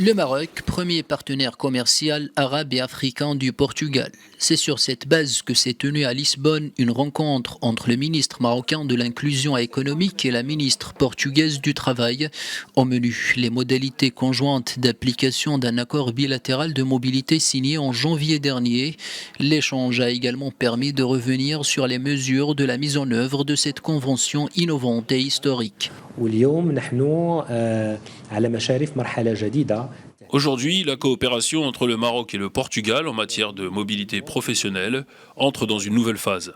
Le Maroc, premier partenaire commercial arabe et africain du Portugal. C'est sur cette base que s'est tenue à Lisbonne une rencontre entre le ministre marocain de l'inclusion économique et la ministre portugaise du Travail. Au menu, les modalités conjointes d'application d'un accord bilatéral de mobilité signé en janvier dernier. L'échange a également permis de revenir sur les mesures de la mise en œuvre de cette convention innovante et historique. Aujourd'hui, la coopération entre le Maroc et le Portugal en matière de mobilité professionnelle entre dans une nouvelle phase.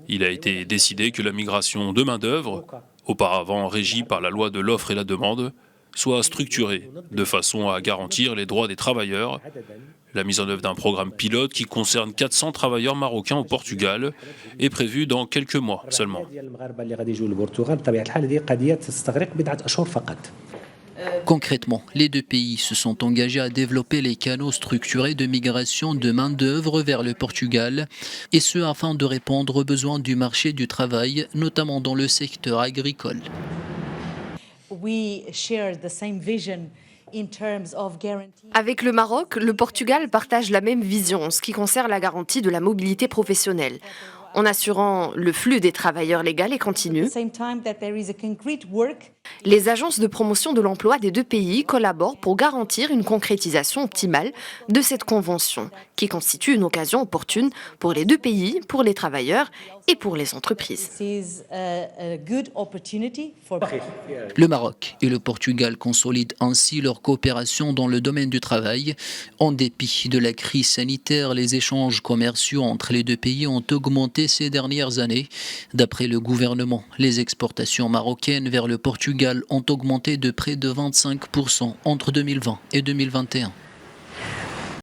Il a été décidé que la migration de main-d'œuvre, auparavant régie par la loi de l'offre et la demande, soit structurée de façon à garantir les droits des travailleurs. La mise en œuvre d'un programme pilote qui concerne 400 travailleurs marocains au Portugal est prévue dans quelques mois seulement. Concrètement, les deux pays se sont engagés à développer les canaux structurés de migration de main-d'œuvre vers le Portugal, et ce afin de répondre aux besoins du marché du travail, notamment dans le secteur agricole. Avec le Maroc, le Portugal partage la même vision en ce qui concerne la garantie de la mobilité professionnelle, en assurant le flux des travailleurs légaux et continu. Les agences de promotion de l'emploi des deux pays collaborent pour garantir une concrétisation optimale de cette convention, qui constitue une occasion opportune pour les deux pays, pour les travailleurs et pour les entreprises. Le Maroc et le Portugal consolident ainsi leur coopération dans le domaine du travail. En dépit de la crise sanitaire, les échanges commerciaux entre les deux pays ont augmenté ces dernières années. D'après le gouvernement, les exportations marocaines vers le Portugal ont augmenté de près de 25% entre 2020 et 2021.